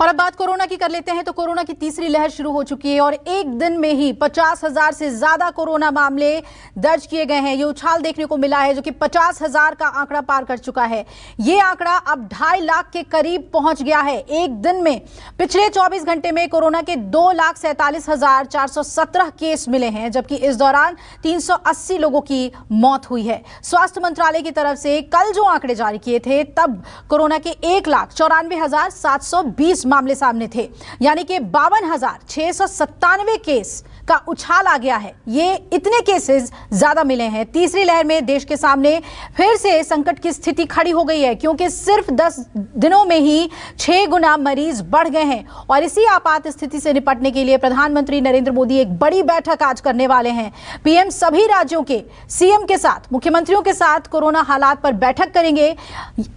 और अब बात कोरोना की कर लेते हैं। तो कोरोना की तीसरी लहर शुरू हो चुकी है और एक दिन में ही 50,000 से ज्यादा कोरोना मामले दर्ज किए गए हैं। ये उछाल देखने को मिला है जो कि 50,000 का आंकड़ा पार कर चुका है। ये आंकड़ा अब 2.5 लाख के करीब पहुंच गया है एक दिन में। पिछले 24 घंटे में कोरोना के 2,47,417 केस मिले हैं, जबकि इस दौरान 380 लोगों की मौत हुई है। स्वास्थ्य मंत्रालय की तरफ से कल जो आंकड़े जारी किए थे तब कोरोना के 1,94,720 मामले सामने थे, यानी कि 52,697 केस का उछाल आ गया है। ये इतने केसेस ज्यादा मिले हैं। तीसरी लहर में देश के सामने फिर से संकट की स्थिति खड़ी हो गई है, क्योंकि सिर्फ 10 दिनों में ही 6 गुना मरीज बढ़ गए हैं। और इसी आपात स्थिति से निपटने के लिए प्रधानमंत्री नरेंद्र मोदी एक बड़ी बैठक आज करने वाले हैं। पीएम सभी राज्यों के सीएम के साथ, मुख्यमंत्रियों के साथ कोरोना हालात पर बैठक करेंगे।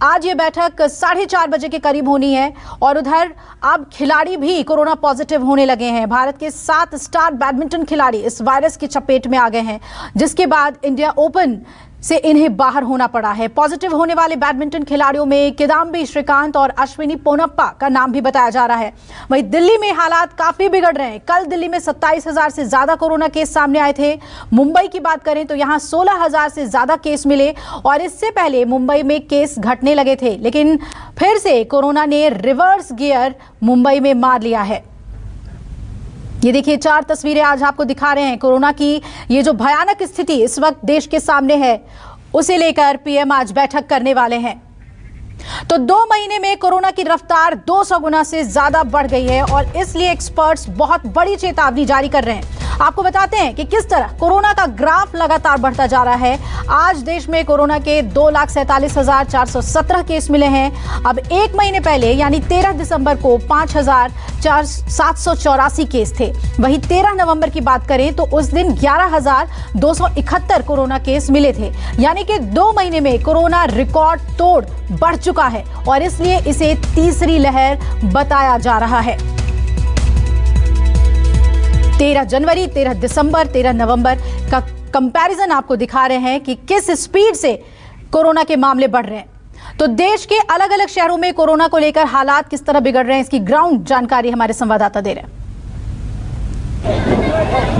आज ये बैठक 4:30 बजे के करीब होनी है। और उधर अब खिलाड़ी भी कोरोना पॉजिटिव होने लगे हैं। भारत के 7 स्टार बैडमिंटन खिलाड़ी इस वायरस की चपेट में आ गए हैं, जिसके बाद इंडिया ओपन से इन्हें बाहर होना पड़ा है। पॉजिटिव होने वाले बैडमिंटन खिलाड़ियों में किदाम्बी श्रीकांत और अश्विनी पोनप्पा का नाम भी बताया जा रहा है। वहीं दिल्ली में हालात काफी बिगड़ रहे हैं। कल दिल्ली में 27,000 से ज्यादा कोरोना केस सामने आए थे। मुंबई की बात करें तो यहां 16,000 से ज्यादा केस मिले और इससे पहले मुंबई में केस घटने लगे थे, लेकिन फिर से कोरोना ने रिवर्स गियर मुंबई में मार लिया है। ये देखिए 4 तस्वीरें आज आपको दिखा रहे हैं। कोरोना की ये जो भयानक स्थिति इस वक्त देश के सामने है, उसे लेकर पीएम आज बैठक करने वाले हैं। तो 2 महीने में कोरोना की रफ्तार 200 गुना से ज्यादा बढ़ गई है और इसलिए एक्सपर्ट्स बहुत बड़ी चेतावनी जारी कर रहे हैं। आपको बताते हैं कि किस तरह कोरोना का ग्राफ लगातार बढ़ता जा रहा है। आज देश में कोरोना के 2,47,417 केस मिले हैं। अब एक महीने पहले यानी 13 दिसंबर को 5,784 केस थे। वहीं 13 नवंबर की बात करें तो उस दिन 11,271 कोरोना केस मिले थे, यानी कि 2 महीने में कोरोना रिकॉर्ड तोड़ बढ़ चुका है और इसलिए इसे तीसरी लहर बताया जा रहा है। 13 जनवरी, 13 दिसंबर, 13 नवंबर का कंपैरिजन आपको दिखा रहे हैं कि किस स्पीड से कोरोना के मामले बढ़ रहे हैं। तो देश के अलग अलग शहरों में कोरोना को लेकर हालात किस तरह बिगड़ रहे हैं, इसकी ग्राउंड जानकारी हमारे संवाददाता दे रहे हैं।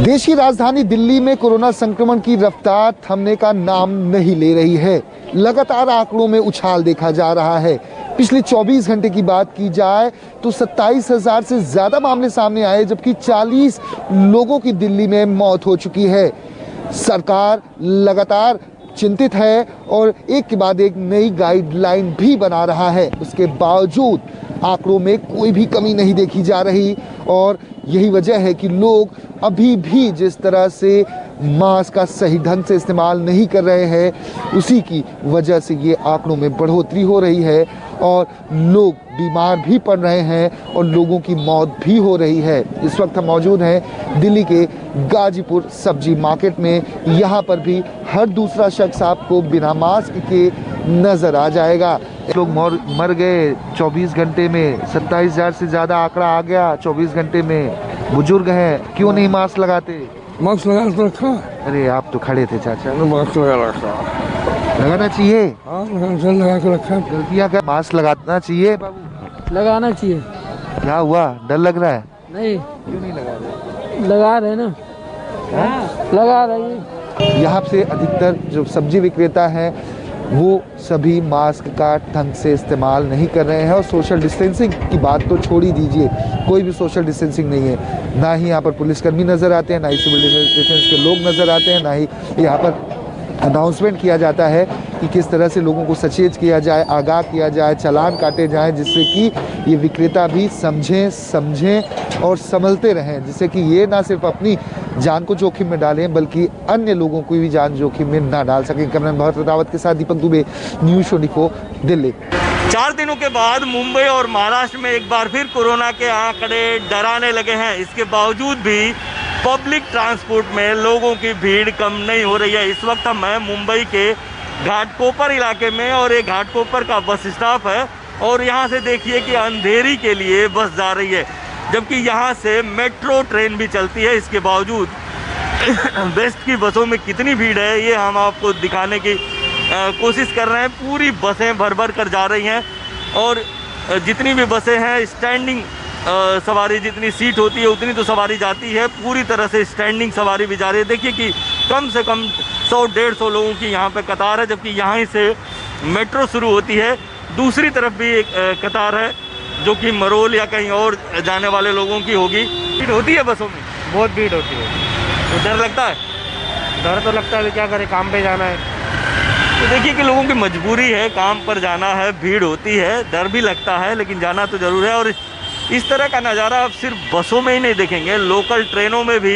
देश की राजधानी दिल्ली में कोरोना संक्रमण की रफ्तार थमने का नाम नहीं ले रही है। लगातार आंकड़ों में उछाल देखा जा रहा है। पिछले 24 घंटे की बात की जाए तो 27,000 से ज्यादा मामले सामने आए, जबकि 40 लोगों की दिल्ली में मौत हो चुकी है। सरकार लगातार चिंतित है और एक के बाद एक नई गाइडलाइन भी बना रहा है। उसके बावजूद आंकड़ों में कोई भी कमी नहीं देखी जा रही और यही वजह है कि लोग अभी भी जिस तरह से मास्क का सही ढंग से इस्तेमाल नहीं कर रहे हैं, उसी की वजह से ये आंकड़ों में बढ़ोतरी हो रही है और लोग बीमार भी पड़ रहे हैं और लोगों की मौत भी हो रही है। इस वक्त हम मौजूद हैं दिल्ली के गाजीपुर सब्जी मार्केट में। यहाँ पर भी हर दूसरा शख्स आपको बिना मास्क के नजर आ जाएगा। लोग मर गए 24 घंटे में, 27,000 से ज़्यादा आंकड़ा आ गया 24 घंटे में। बुजुर्ग हैं, क्यों नहीं मास्क लगाते? मास्क लगा तो रखा। अरे आप तो खड़े थे चाचा। मास्क लगा रखा। लगाना चाहिए। हाँ लगा के रखा। गलतियाँ कर, मास्क लगाना चाहिए बाबू। लगाना चाहिए। क्या हुआ, डर लग रहा है? नहीं। क्यों नहीं लगा रहे? लगा रहे ना। लगा रहे। यहाँ से अधिकतर जो सब्जी विक्रेता हैं वो सभी मास्क का ढंग से इस्तेमाल नहीं कर रहे हैं और सोशल डिस्टेंसिंग की बात तो छोड़ ही दीजिए, कोई भी सोशल डिस्टेंसिंग नहीं है। ना ही यहाँ पर पुलिसकर्मी नज़र आते हैं, ना ही सिविल डिफेंस के लोग नज़र आते हैं, ना ही यहाँ पर अनाउंसमेंट किया जाता है कि किस तरह से लोगों को सचेत किया जाए, आगाह किया जाए, चालान काटे जाएं, जिससे कि ये विक्रेता भी समझें और संभलते रहें, जिससे कि ये ना सिर्फ अपनी जान को जोखिम में डालें बल्कि अन्य लोगों को भी जान जोखिम में ना डाल सकें। कैमरामैन भरत रावत के साथ दीपक दुबे, न्यूज़ 24 दिल्ली। 4 दिनों के बाद मुंबई और महाराष्ट्र में एक बार फिर कोरोना के आंकड़े डराने लगे हैं। इसके बावजूद भी पब्लिक ट्रांसपोर्ट में लोगों की भीड़ कम नहीं हो रही है। इस वक्त हम हैं मुंबई के घाटकोपर इलाके में और ये घाटकोपर का बस स्टॉप है और यहाँ से देखिए कि अंधेरी के लिए बस जा रही है, जबकि यहाँ से मेट्रो ट्रेन भी चलती है। इसके बावजूद वेस्ट की बसों में कितनी भीड़ है ये हम आपको दिखाने की कोशिश कर रहे हैं। पूरी बसें भर भर कर जा रही हैं और जितनी भी बसें हैं स्टैंडिंग सवारी, जितनी सीट होती है उतनी तो सवारी जाती है, पूरी तरह से स्टैंडिंग सवारी भी जा रही है। देखिए कि कम से कम 100-150 लोगों की यहाँ पे कतार है, जबकि यहाँ से मेट्रो शुरू होती है। दूसरी तरफ भी एक कतार है जो कि मरोल या कहीं और जाने वाले लोगों की होगी। भीड़ होती है बसों में, बहुत भीड़ होती है। तो डर लगता है? डर तो लगता है, क्या करें, काम पे जाना है। तो देखिए कि लोगों की मजबूरी है, काम पर जाना है, भीड़ होती है, डर भी लगता है, लेकिन जाना तो ज़रूर है। और इस तरह का नज़ारा आप सिर्फ बसों में ही नहीं देखेंगे, लोकल ट्रेनों में भी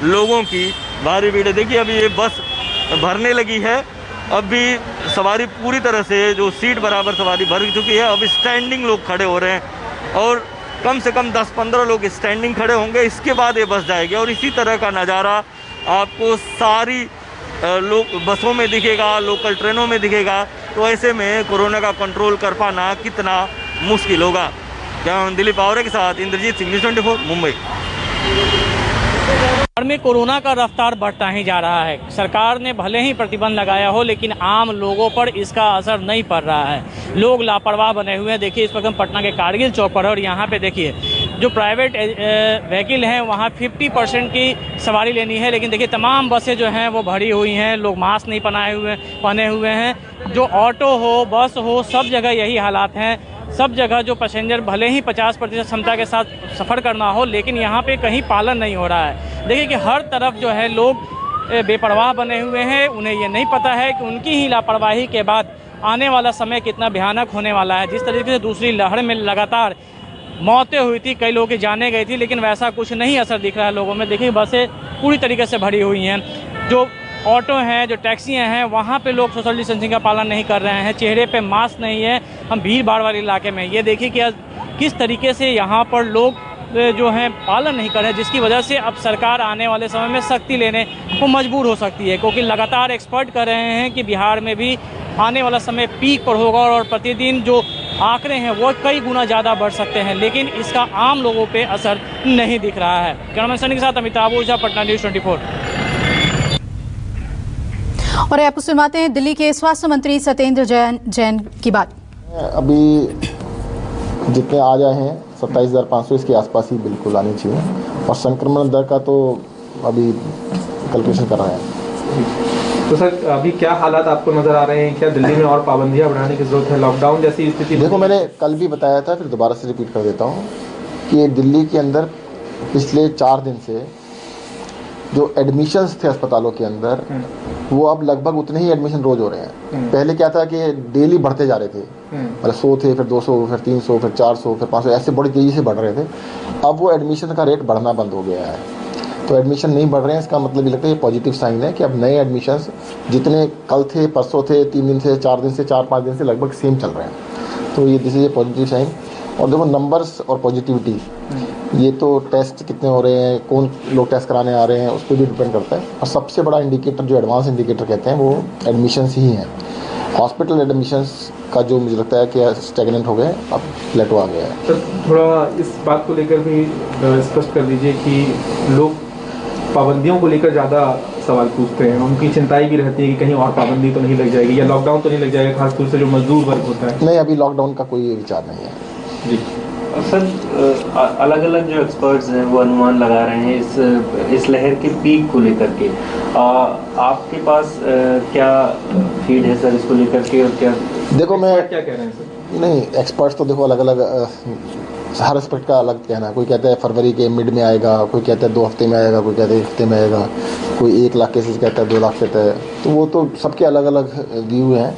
लोगों की भारी भीड़ है। देखिए अभी ये बस भरने लगी है, अब भी सवारी पूरी तरह से जो सीट बराबर सवारी भर चुकी है। अब स्टैंडिंग लोग खड़े हो रहे हैं और कम से कम 10-15 लोग स्टैंडिंग खड़े होंगे, इसके बाद ये बस जाएगी। और इसी तरह का नज़ारा आपको सारी बसों में दिखेगा, लोकल ट्रेनों में दिखेगा। तो ऐसे में कोरोना का कंट्रोल कर पाना कितना मुश्किल होगा। क्या दिलीप आवरे के साथ इंद्रजीत सिंह, न्यूज़ 24 मुंबई। बिहार में कोरोना का रफ्तार बढ़ता ही जा रहा है। सरकार ने भले ही प्रतिबंध लगाया हो, लेकिन आम लोगों पर इसका असर नहीं पड़ रहा है। लोग लापरवाह बने हुए हैं। देखिए इस वक्त हम पटना के कारगिल चौक पर है और यहाँ पे देखिए जो प्राइवेट व्हीकल हैं वहाँ 50% की सवारी लेनी है, लेकिन देखिए तमाम बसें जो हैं वो भरी हुई हैं। लोग मास्क नहीं पहने हुए हैं। जो ऑटो हो, बस हो, सब जगह यही हालात हैं। सब जगह जो पैसेंजर भले ही 50% क्षमता के साथ सफ़र करना हो, लेकिन यहाँ पे कहीं पालन नहीं हो रहा है। देखिए कि हर तरफ जो है लोग बेपरवाह बने हुए हैं। उन्हें ये नहीं पता है कि उनकी ही लापरवाही के बाद आने वाला समय कितना भयानक होने वाला है। जिस तरीके से दूसरी लहर में लगातार मौतें हुई थी, कई लोगों की जाने गई थी, लेकिन वैसा कुछ नहीं असर दिख रहा है लोगों में। देखिए बसें पूरी तरीके से भरी हुई हैं। जो ऑटो हैं, जो टैक्सियाँ हैं, वहाँ पे लोग सोशल डिस्टेंसिंग का पालन नहीं कर रहे हैं। चेहरे पे मास्क नहीं है। हम भीड़ भाड़ वाले इलाके में ये देखिए कि किस तरीके से यहाँ पर लोग जो हैं पालन नहीं कर रहे हैं, जिसकी वजह से अब सरकार आने वाले समय में सख्ती लेने को मजबूर हो सकती है। क्योंकि लगातार एक्सपर्ट कर रहे हैं कि बिहार में भी आने वाला समय पीक पर होगा और प्रतिदिन जो आंकड़े हैं वो कई गुना ज़्यादा बढ़ सकते हैं, लेकिन इसका आम लोगों पे असर नहीं दिख रहा है। कैमरामैन सनी के साथ अमिताभ ओझा, पटना न्यूज़ 24। और आपको सुनवाते हैं दिल्ली के स्वास्थ्य मंत्री सत्येंद्र जैन की बात। अभी जितने आ जाए हैं 27,500 इसके आसपास ही बिल्कुल आनी चाहिए, और संक्रमण दर का तो अभी कैलकुलेशन कर रहे हैं। तो सर अभी क्या हालात आपको नजर आ रहे हैं? क्या दिल्ली में और पाबंदियां बढ़ाने की जरूरत है? लॉकडाउन जैसी स्थिति? देखो, मैंने कल भी बताया था, फिर दोबारा से रिपीट कर देता हूँ कि दिल्ली के अंदर पिछले 4 दिन से जो एडमिशन्स थे अस्पतालों के अंदर, वो अब लगभग उतने ही एडमिशन रोज हो रहे हैं। पहले क्या था कि डेली बढ़ते जा रहे थे, मतलब 100 थे, फिर 200, फिर 300, फिर 400, फिर 500, ऐसे बड़ी तेज़ी से बढ़ रहे थे। अब वो एडमिशन का रेट बढ़ना बंद हो गया है। तो एडमिशन नहीं बढ़ रहे हैं, इसका मतलब ये लगता है ये पॉजिटिव साइन है कि अब नए एडमिशन्स जितने कल थे, परसों थे, 3 दिन से, 4 दिन से, 4-5 दिन से लगभग सेम चल रहे हैं। तो ये this is a positive sign. और देखो नंबर्स और पॉजिटिविटी, ये तो टेस्ट कितने हो रहे हैं, कौन लोग टेस्ट कराने आ रहे हैं, उस पर भी डिपेंड करता है। और सबसे बड़ा इंडिकेटर जो एडवांस इंडिकेटर कहते हैं वो एडमिशन्स ही हैं। हॉस्पिटल एडमिशन्स का जो मुझे लगता है कि स्टैग्नेंट हो गए, अब प्लेटो आ गया है। सर थोड़ा इस बात को लेकर भी स्पष्ट कर दीजिए कि लोग पाबंदियों को लेकर ज़्यादा सवाल पूछते हैं, उनकी चिंताएं भी रहती है कि कहीं और पाबंदी तो नहीं लग जाएगी या लॉकडाउन तो नहीं लग जाएगा, खासतौर से जो मजदूर वर्ग होता है। नहीं, अभी लॉकडाउन का कोई विचार नहीं है जी। सर अलग अलग जो एक्सपर्ट्स हैं वो अनुमान लगा रहे हैं इस लहर के पीक को लेकर के। आपके पास क्या फीड है सर इसको लेकर के, और क्या देखो मैं क्या कह रहे हैं सर? नहीं, एक्सपर्ट्स तो देखो अलग अलग हर एस्पेक्ट का अलग कहना है। कोई कहता है फरवरी के मिड में आएगा, कोई कहता है 2 हफ्ते में आएगा, कोई कहता है 1 हफ्ते में आएगा, कोई 1 लाख केसेस कहता है, 2 लाख कहता है। तो वो तो सबके अलग अलग व्यू हैं,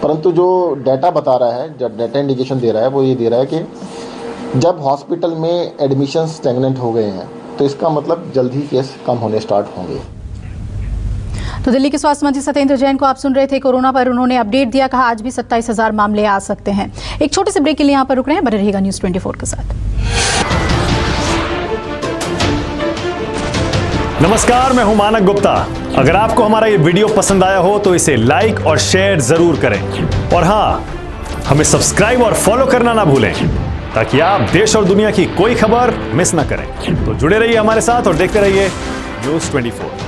परंतु जो डाटा बता रहा है, जो डाटा इंडिकेशन दे रहा है, वो ये दे रहा है कि जब हॉस्पिटल में एडमिशन स्टैग्नेंट हो गए हैं तो इसका मतलब जल्द ही केस कम होने स्टार्ट होंगे। तो दिल्ली के स्वास्थ्य मंत्री सत्येंद्र जैन को आप सुन रहे थे। कोरोना पर उन्होंने अपडेट दिया, कहा आज भी 27,000 मामले आ सकते हैं। एक छोटे से ब्रेक के लिए यहाँ पर रुक रहे हैं, बने रहिएगा न्यूज़ 24 के साथ। नमस्कार, मैं हूं मानक गुप्ता। अगर आपको हमारा ये वीडियो पसंद आया हो तो इसे लाइक और शेयर जरूर करें, और हाँ, हमें सब्सक्राइब और फॉलो करना ना भूलें ताकि आप देश और दुनिया की कोई खबर मिस ना करें। तो जुड़े रहिए हमारे साथ और देखते रहिए न्यूज़ 24।